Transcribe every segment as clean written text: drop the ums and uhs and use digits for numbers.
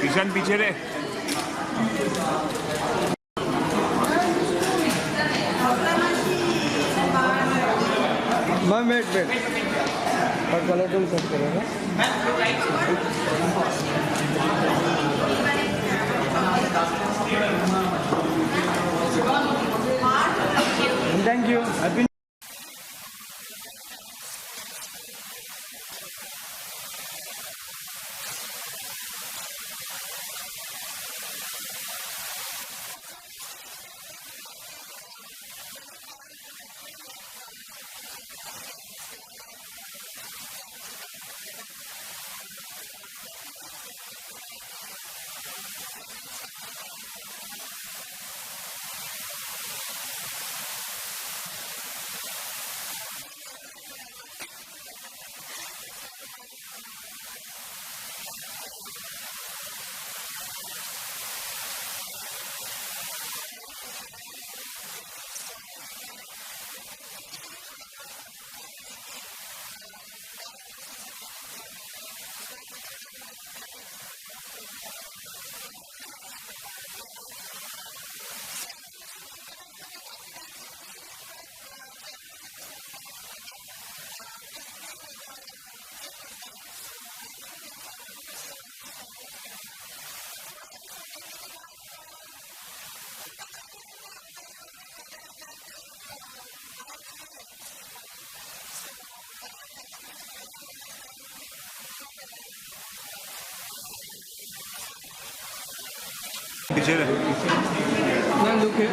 ईशान पीछे रे। मैं वेट और कलर टूल सेट करेगा। Thank you. हैप्पी पीछे रे। ना लुक है।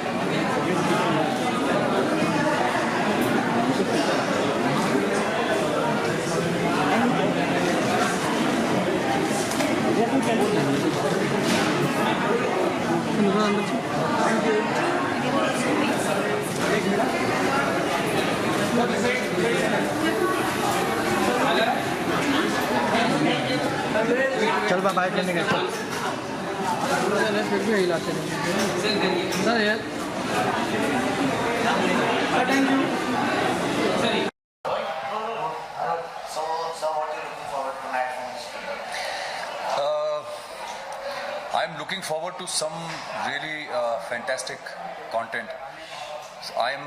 चल बाहर लेने गए चल फिर भी हिलाते नहीं सर यार। I'm looking forward to some really fantastic content. So I'm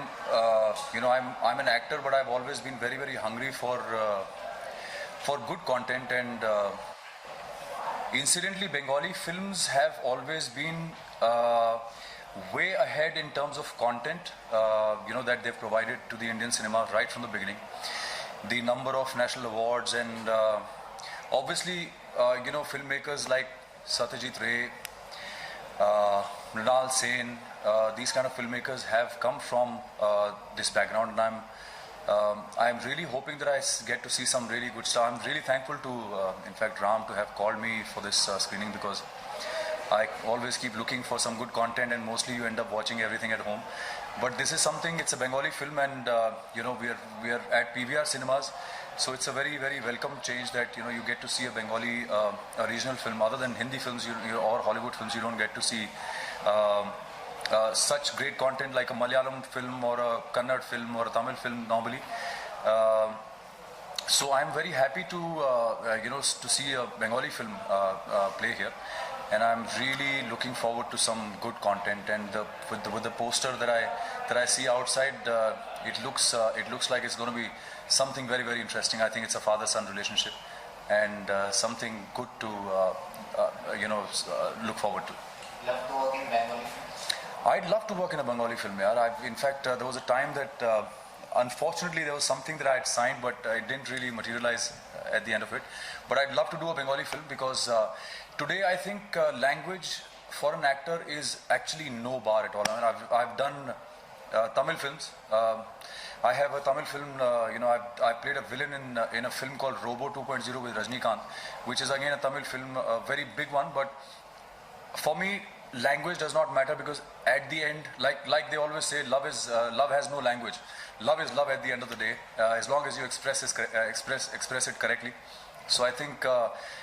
an actor, but I've always been very, very hungry for good content. And incidentally, Bengali films have always been way ahead in terms of content. That they've provided to the Indian cinema right from the beginning. The number of national awards and obviously, filmmakers like Satyajit Ray, Mrinal Sen, these kind of filmmakers have come from this background, and I'm really hoping that I get to see some really good stuff. I'm really thankful to, in fact, Ram to have called me for this screening, because I always keep looking for some good content, and mostly you end up watching everything at home. But this is something, it's a Bengali film, and we are at PVR Cinemas, so it's a very, very welcome change that you get to see a Bengali a regional film. Other than Hindi films or Hollywood films, you don't get to see such great content like a Malayalam film or a Kannada film or a Tamil film normally. So I'm very happy to to see a Bengali film play here, and I'm really looking forward to some good content. And with the poster that I see outside, it looks like it's going to be something very, very interesting. I think it's a father-son relationship, and something good to look forward to. Love to work in Bengali films? I'd love to work in a Bengali film, yaar. In fact, there was a time that unfortunately there was something that I had signed, but it didn't really materialize at the end of it. But I'd love to do a Bengali film, because today I think language for an actor is actually no bar at all. I mean, I've done Tamil films. I have a Tamil film, I played a villain in a film called Robo 2.0 with Rajnikant, which is again a Tamil film, a very big one. But for me, language does not matter, because at the end, like they always say, love has no language. Love is love at the end of the day, as long as you express it correctly. So I think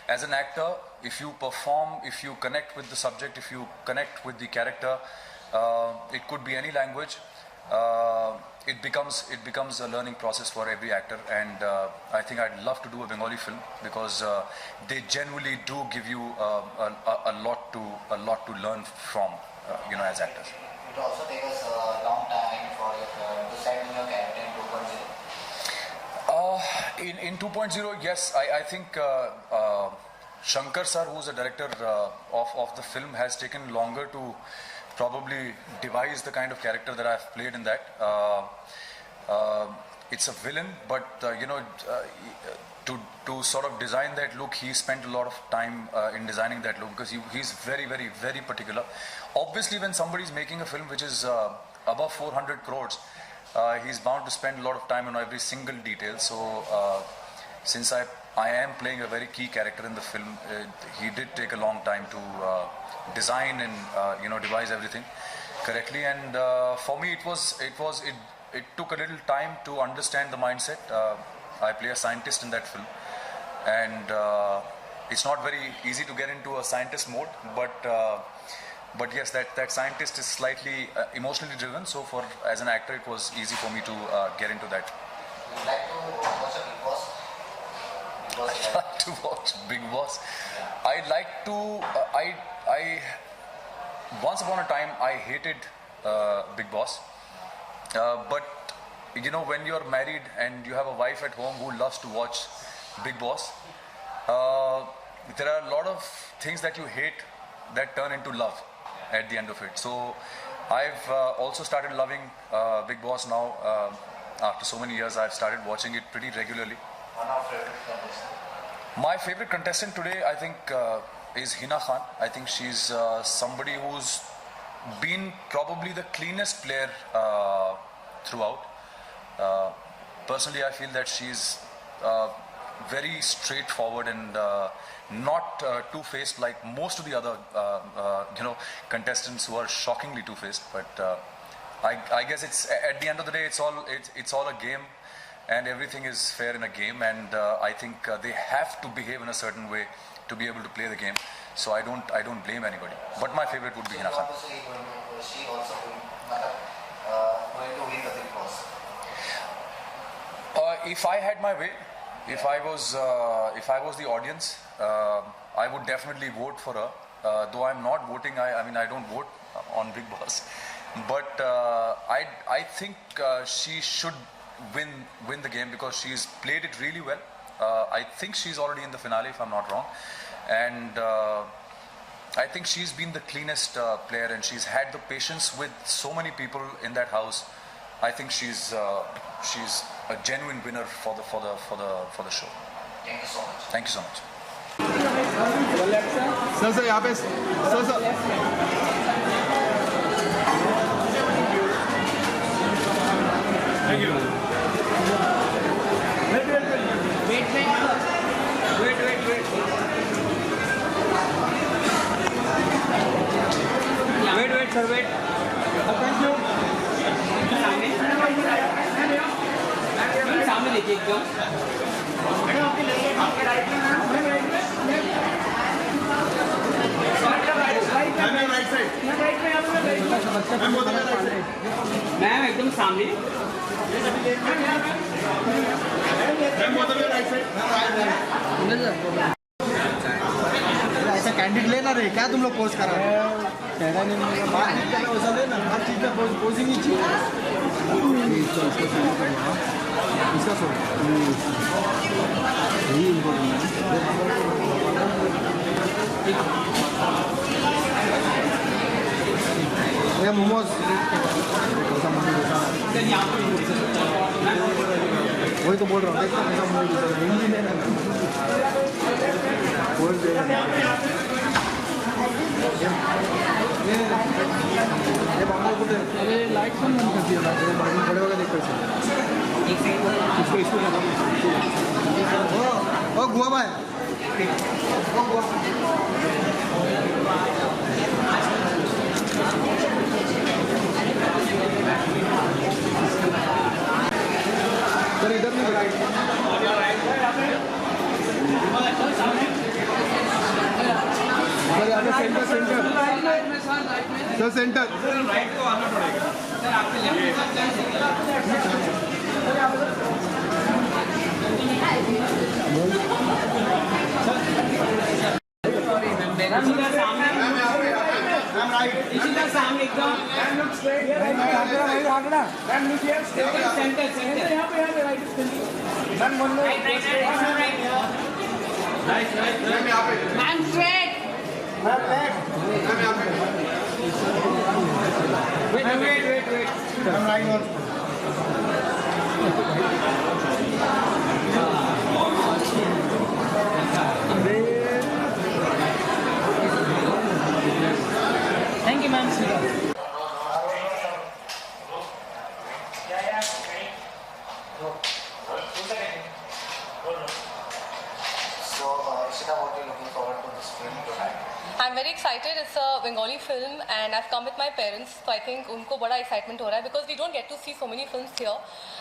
as an actor, if you perform, if you connect with the subject, if you connect with the character, it could be any language. it becomes a learning process for every actor, and I think I'd love to do a Bengali film because they genuinely do give you a lot to learn from, as actors. It also takes us a long time for to set in your character in 2.0. In 2.0, yes, I think Shankar sir, who's the director of the film, has taken longer to probably devise the kind of character that I've played in that. It's a villain, but to sort of design that look, he spent a lot of time in designing that look because he's very, very, very particular. Obviously, when somebody's making a film which is above 400 crores, he's bound to spend a lot of time on every single detail. So since I am playing a very key character in the film, he did take a long time to design and devise everything correctly. And for me, it took a little time to understand the mindset. I play a scientist in that film, and it's not very easy to get into a scientist mode, but yes, that scientist is slightly emotionally driven. So as an actor, it was easy for me to get into that. Would you like to watch a Big Boss? I'd like to watch Big Boss. I'd like to. I once upon a time I hated Big Boss, but when you're married and you have a wife at home who loves to watch Big Boss, there are a lot of things that you hate that turn into love at the end of it. So I've also started loving Big Boss now. After so many years, I've started watching it pretty regularly. One of your favorite contestants? My favorite contestant today, I think, is Hina Khan. I think she's somebody who's been probably the cleanest player throughout. Personally, I feel that she's very straightforward and not two-faced like most of the other contestants who are shockingly two-faced. But I guess it's at the end of the day, it's all a game, and everything is fair in a game. And I think they have to behave in a certain way to be able to play the game. So I don't blame anybody. But my favorite would be Hina Khan. She also going to win the Big Boss. If I had my way, if I was the audience, I would definitely vote for her. Though I'm not voting, I mean I don't vote on Big Boss, but I think she should win the game because she's played it really well. I think she's already in the finale, if I'm not wrong, and I think she's been the cleanest player, and she's had the patience with so many people in that house. I think she's a genuine winner for the show. Thank you so much. Thank you so much. Sir यहाँ पे sir wait sir, wait. Thank you. सामने देखिए एकदम. Ma'am एकदम सामने. ऐसा candid लेना रे, क्या तुम लोग पोस्ट कर रहे हो? वैसा लेना, हर चीज में पोजिंग ही चाहिए. इसका सो यही इम्पोर्टेंट है. मोमोज वही तो बोल रहा हूँ. देखो कैसा हिंदी में बोल दे. अरे लाइट कौन बंद कर दिया? बड़े बड़े देखो इसको ओ गुआ भाई सर इधर नहीं राइट सर यहाँ पे सेंटर सर सेंटर राइट को आना पड़ेगा. Thank you, ma'am. So, Ishita, what are you looking forward to this film tonight? I'm very excited. It's a Bengali film, and I've come with my parents, so I think उनको बड़ा excitement हो रहा है because we don't get to see so many films here.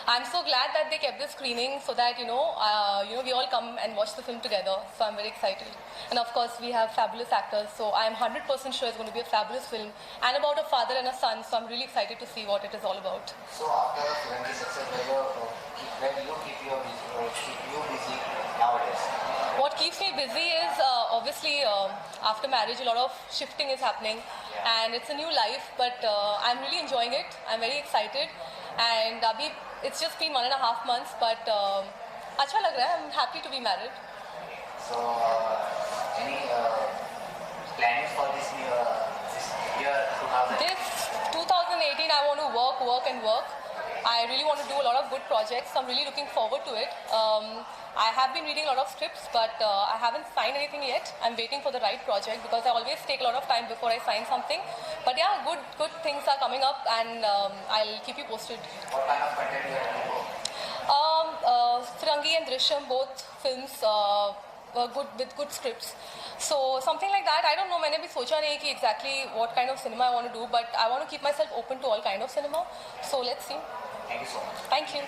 I'm so glad that they kept the screening so that we all come and watch the film together. So I'm very excited, and of course we have fabulous actors. So I'm 100% sure it's going to be a fabulous film and about a father and a son. So I'm really excited to see what it is all about. So, after the film is success, when you keep you busy nowadays? What keeps me busy is obviously after marriage a lot of shifting is happening and it's a new life, but I'm really enjoying it. I'm very excited, and abhi it's just been 1.5 months, but अच्छा लग रहा है. I'm happy to be married. So, any plans for this year 2000? This 2018 I want to work and work. I really want to do a lot of good projects, so I'm really looking forward to it. I have been reading a lot of scripts, but I haven't signed anything yet. I'm waiting for the right project because I always take a lot of time before I sign something. But yeah, good things are coming up, and I'll keep you posted. What kind of content you are looking for? Firangi and Drishyam, both films were good with good scripts. So something like that. I don't know. मैंने भी सोचा नहीं कि exactly what kind of cinema I want to do, but I want to keep myself open to all kind of cinema. So let's see. Thank you so much. Thank you.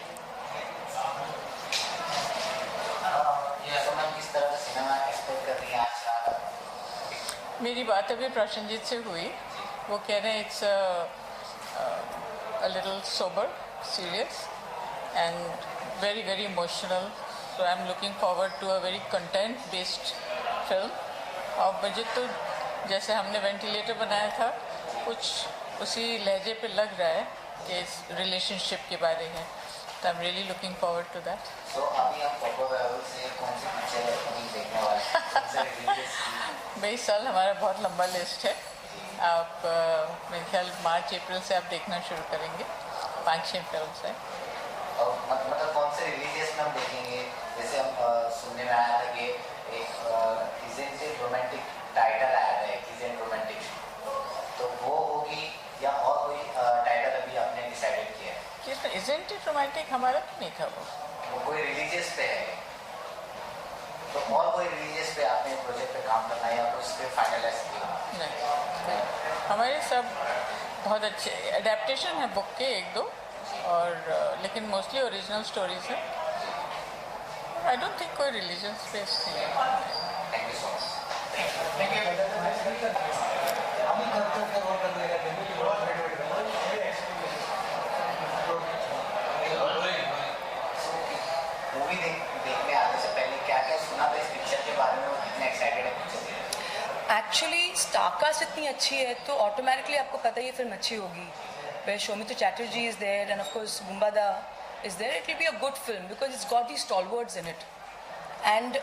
So, ma'am किस तरह का cinema expect कर रही हैं आज रात? मेरी बात अभी प्रसन्नजीत से हुई. वो कह रहे हैं it's a little sober, serious and very very emotional. So I'm looking forward to a very content based film. और मुझे तो जैसे हमने वेंटिलेटर बनाया था कुछ उसी लहजे पे लग रहा है कि इस रिलेशनशिप के बारे में. तो I am really looking forward to that. So, अभी हम पॉपुलर लेवल से कौन सी पिक्चर देखने वाले हैं? कौन से releases की? भाई साल हमारा बहुत लंबा लिस्ट है. आप मेरे ख्याल मार्च अप्रैल से आप देखना शुरू करेंगे. 5-6 फिल्म है. और मतलब कौन से रिलीजियस में हम देखेंगे? जैसे हम सुनने में आया था कि एक इजेंट रोमांटिक टाइटल आया था, इजेंट रोमांटिक, तो वो होगी या और कोई टाइटल अभी आपने डिसाइडेड किया है? कि इजेंट इट रोमांटिक हमारा तो नहीं था वो कोई रिलीजियस पे है, तो और कोई रिलीजियस पे आपने प्रोजेक्ट पे काम करना है या उस पर फाइनलाइज किया? नहीं. हमारे सब बहुत अच्छे एडेप्टेशन है बुक के 1-2 और लेकिन मोस्टली ओरिजिनल स्टोरीज है. आई डोंट थिंक कोई रिलीजन स्पेस नहीं है. Thank you so much. Movie देखने आने से पहले क्या क्या सुना था इस पिक्चर के बारे में, कितने एक्साइटेड है पिक्चर के लिए? एक्चुअली स्टारकास्ट इतनी अच्छी है तो ऑटोमेटिकली आपको पता है ये फिल्म अच्छी होगी. Where Shomita Chatterjee is there and of course Gumbada is there, it will be a good film because it's got these stalwarts in it. And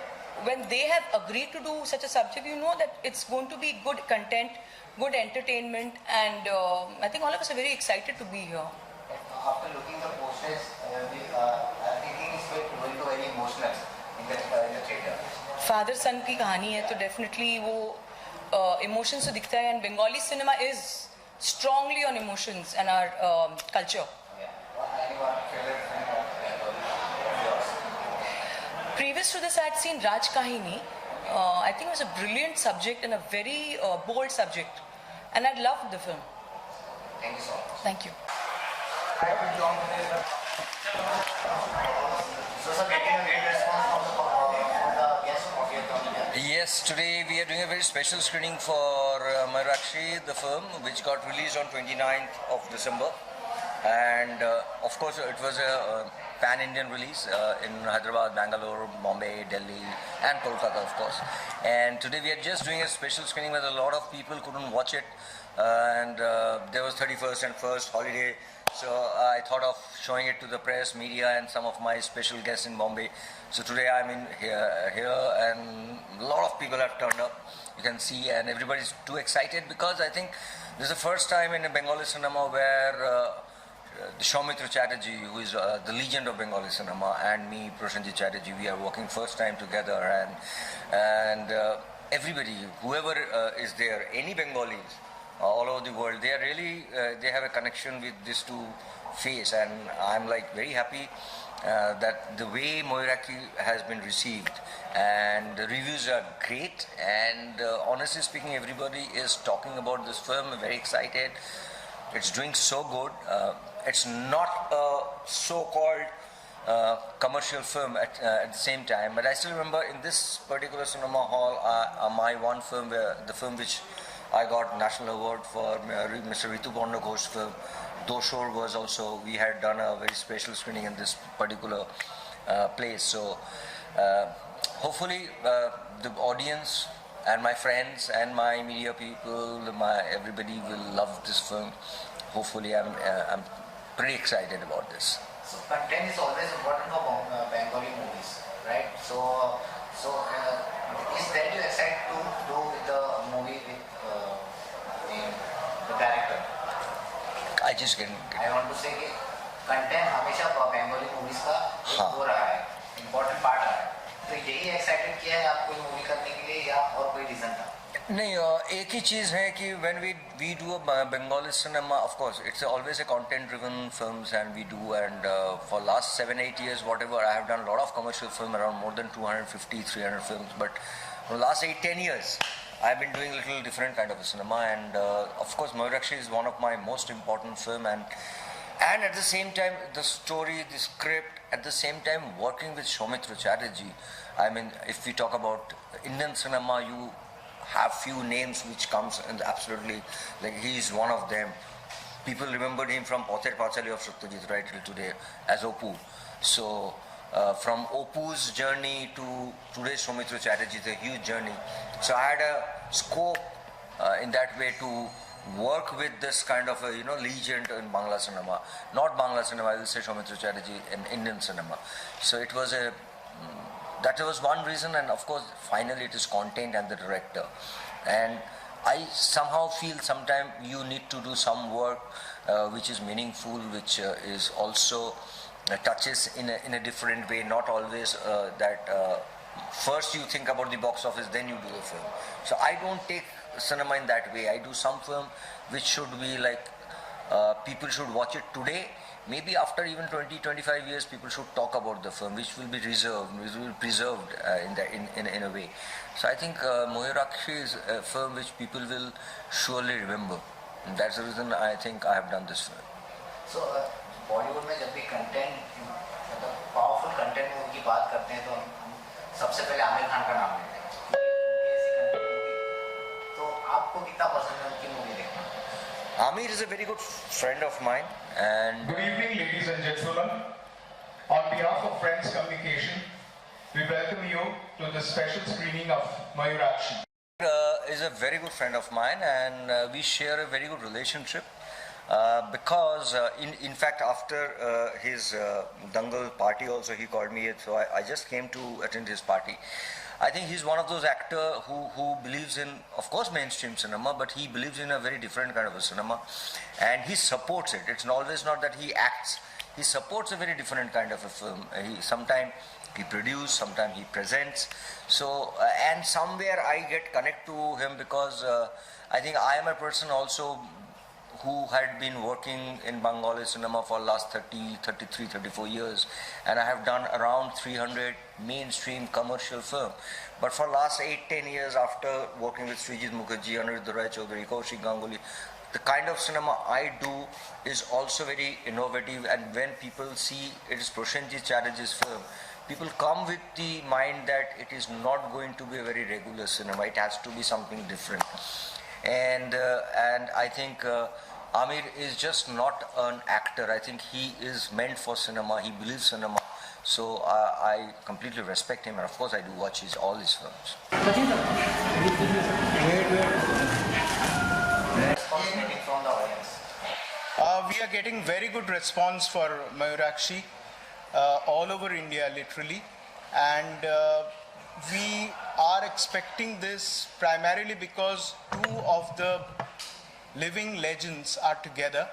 when they have agreed to do such a subject, you know that it's going to be good content, good entertainment, and I think all of us are very excited to be here. After looking the posters, I think it's going to very emotional in the theater. Father son की कहानी है तो definitely वो emotions तो दिखता है, and Bengali cinema is strongly on emotions and our culture. Anyone favorite film of yours? Previous to this, I had seen Raj Kahini. I think it was a brilliant subject and a very bold subject, and I loved the film. Thank you so much. Thank you. So, sir, getting a great response from the guests of your company. Yes, today we are doing a very special screening for Mayurakshi, the film, which got released on 29th of December. And of course, it was a pan-Indian release in Hyderabad, Bangalore, Bombay, Delhi, and Kolkata, of course. And today we are just doing a special screening where a lot of people couldn't watch it, and there was 31st and 1st holiday. So I thought of showing it to the press, media, and some of my special guests in Bombay. So today I'm in here, and a lot of people have turned up. You can see, and everybody's too excited because I think this is the first time in a Bengali cinema where Soumitra Chatterjee, who is the legend of Bengali cinema, and me, Prashanjit Chatterjee, we are working first time together, and everybody, whoever is there, any Bengalis all over the world, they are really they have a connection with these two faces, and I'm like very happy that the way Moiraki has been received, and the reviews are great, and honestly speaking, everybody is talking about this film. I'm very excited. It's doing so good. It's not a so-called commercial film at the same time, but I still remember in this particular cinema hall, my one film, the film which I got national award for, Mr. Ritu Parna Ghosh film, Doshor, was also, we had done a very special screening in this particular place. So hopefully the audience and my friends and my media people, everybody will love this film. Hopefully, I'm pretty excited about this. So content is always important for Bengali movies, right? So is that you excited to do with the movie with the director? I just get. I want to say कि content हमेशा Bengali movies का एक वो रहा है, important part रहा है. तो यही excited किया है आपको मूवी करने के लिए या और कोई reason था? नहीं, एक ही चीज़ है कि when we do a Bengali cinema, of course it's always a content driven films, and we do, and for last 7-8 years whatever, I have done a lot of commercial film, around more than 250-300 films, but for the last 8-10 years I've been doing a little different kind of a cinema, and of course Moirakshi is one of my most important film, and at the same time the story, the script, at the same time working with Soumitra Chatterjee. I mean, if we talk about Indian cinema, you have few names which comes, and absolutely, like, he is one of them. People remembered him from Pather Pachali of Satyajit right till today as Oppu. So from Oppu's journey to today's Soumitra Chatterjee, it's a huge journey. So I had a scope in that way to work with this kind of a legend in Bangla cinema, not Bangla cinema, I will say Soumitra Chatterjee in Indian cinema. So it was that was one reason, and of course finally it is content and the director, and I somehow feel sometimes you need to do some work which is meaningful, which is also touches in a different way, not always that first you think about the box office, then you do the film. So I don't take cinema in that way. I do some film which should be like people should watch it today. Maybe after even 20-25 years, people should talk about the film, which will be preserved in a way. So I think Moirakshi is a film which people will surely remember. And that's the reason I think I have done this film. So Bollywood में जब भी content, मतलब powerful content movie की बात करते हैं तो हम सबसे पहले आमिर खान का नाम लेते हैं. तो आपको कितना पसंद है उनकी मूवी देखना? Amir is a very good friend of mine, and good evening, ladies and gentlemen. On behalf of Friends Communication, we welcome you to the special screening of Moirakshi. Is a very good friend of mine, and we share a very good relationship because in fact after his Dangal party also he called me, so I just came to attend his party. I think he's one of those actors who believes in, of course, mainstream cinema, but he believes in a very different kind of a cinema, and he supports it. It's always not that he acts. He supports a very different kind of a film. Sometimes he produces, sometimes he presents. So, and somewhere I get connect to him because I think I am a person also who had been working in Bengali cinema for last 33, 34 years, and I have done around 300 mainstream commercial film. But for last 8-10 years, after working with Srijit Mukherjee, Aniruddha Rai Chaudhary, Kaushik Ganguly, the kind of cinema I do is also very innovative, and when people see it is Prashanjit Chatterjee's film, people come with the mind that it is not going to be a very regular cinema, it has to be something different. And I think Amir is just not an actor. I think he is meant for cinema. He believes cinema. So I completely respect him, and of course I do watch all his films. Response getting from the audience. We are getting very good response for Mayurakshi all over India, literally, and we are expecting this primarily because two of the living legends are together,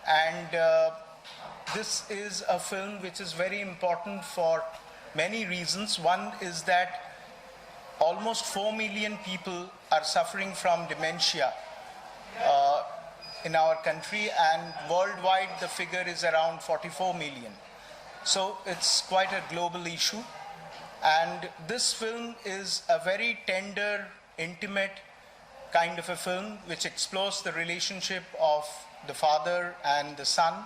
and this is a film which is very important for many reasons. One is that almost 4 million people are suffering from dementia in our country, and worldwide the figure is around 44 million. So it's quite a global issue, and this film is a very tender, intimate kind of a film which explores the relationship of the father and the son.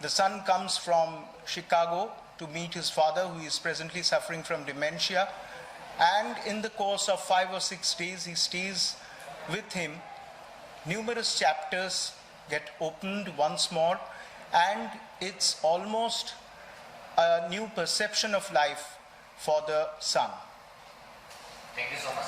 The son comes from Chicago to meet his father, who is presently suffering from dementia, and in the course of 5 or 6 days he stays with him. Numerous chapters get opened once more, and it's almost a new perception of life for the son. Thank you so much.